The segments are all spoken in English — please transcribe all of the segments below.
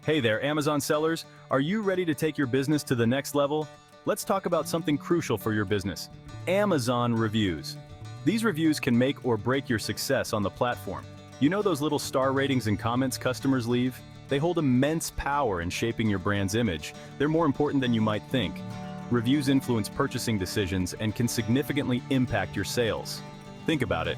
Hey there, Amazon sellers. Are you ready to take your business to the next level? Let's talk about something crucial for your business: Amazon reviews. These reviews can make or break your success on the platform. You know those little star ratings and comments customers leave? They hold immense power in shaping your brand's image. They're more important than you might think. Reviews influence purchasing decisions and can significantly impact your sales. Think about it.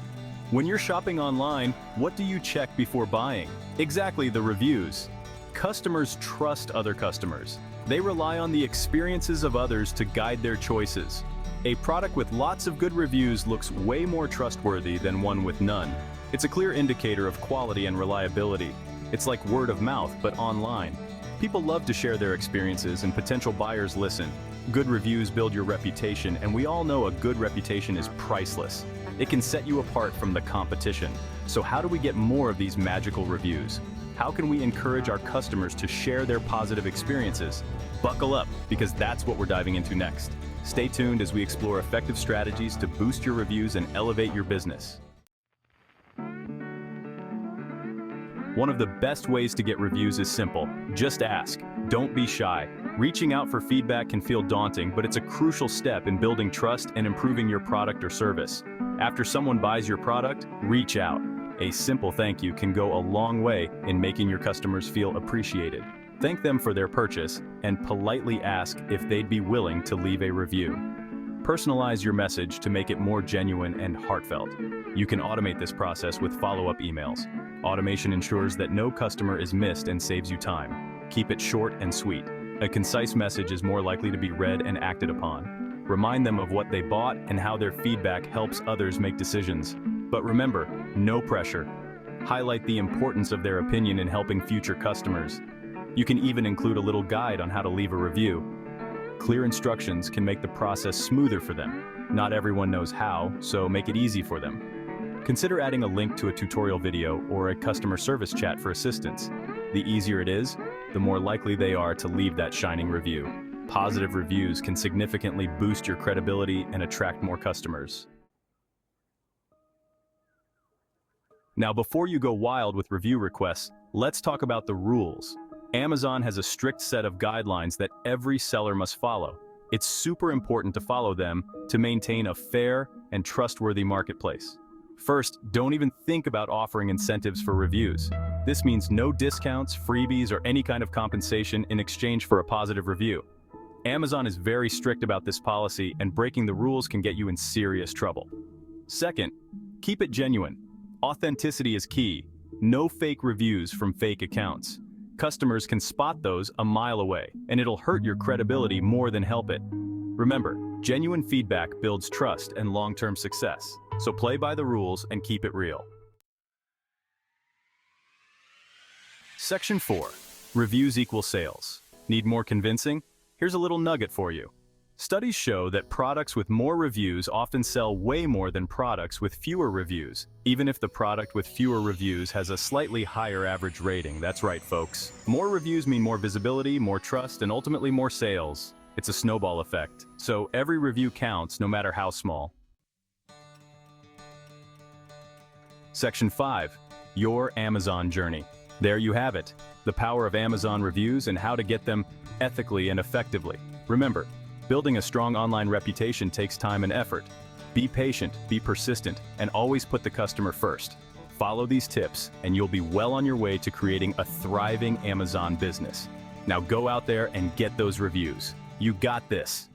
When you're shopping online, what do you check before buying? Exactly, the reviews. Customers trust other customers. They rely on the experiences of others to guide their choices. A product with lots of good reviews looks way more trustworthy than one with none. It's a clear indicator of quality and reliability. It's like word of mouth, but online. People love to share their experiences and potential buyers listen. Good reviews build your reputation, and we all know a good reputation is priceless. It can set you apart from the competition. So how do we get more of these magical reviews? How can we encourage our customers to share their positive experiences? Buckle up, because that's what we're diving into next. Stay tuned as we explore effective strategies to boost your reviews and elevate your business. One of the best ways to get reviews is simple. Just ask. Don't be shy. Reaching out for feedback can feel daunting, but it's a crucial step in building trust and improving your product or service. After someone buys your product, reach out. A simple thank you can go a long way in making your customers feel appreciated. Thank them for their purchase and politely ask if they'd be willing to leave a review. Personalize your message to make it more genuine and heartfelt. You can automate this process with follow-up emails. Automation ensures that no customer is missed and saves you time. Keep it short and sweet. A concise message is more likely to be read and acted upon. Remind them of what they bought and how their feedback helps others make decisions. But remember, no pressure. Highlight the importance of their opinion in helping future customers. You can even include a little guide on how to leave a review. Clear instructions can make the process smoother for them. Not everyone knows how, so make it easy for them. Consider adding a link to a tutorial video or a customer service chat for assistance. The easier it is, the more likely they are to leave that shining review. Positive reviews can significantly boost your credibility and attract more customers. Now, before you go wild with review requests, let's talk about the rules. Amazon has a strict set of guidelines that every seller must follow. It's super important to follow them to maintain a fair and trustworthy marketplace. First, don't even think about offering incentives for reviews. This means no discounts, freebies, or any kind of compensation in exchange for a positive review. Amazon is very strict about this policy, and breaking the rules can get you in serious trouble. Second, keep it genuine. Authenticity is key. No fake reviews from fake accounts. Customers can spot those a mile away, and it'll hurt your credibility more than help it. Remember, genuine feedback builds trust and long-term success. So play by the rules and keep it real. Section 4. Reviews equal sales. Need more convincing? Here's a little nugget for you. Studies show that products with more reviews often sell way more than products with fewer reviews, even if the product with fewer reviews has a slightly higher average rating. That's right, folks. More reviews mean more visibility, more trust, and ultimately more sales. It's a snowball effect. So every review counts, no matter how small. Section 5. Your Amazon journey. There you have it. The power of Amazon reviews and how to get them ethically and effectively. Remember, building a strong online reputation takes time and effort. Be patient, be persistent, and always put the customer first. Follow these tips, and you'll be well on your way to creating a thriving Amazon business. Now go out there and get those reviews. You got this.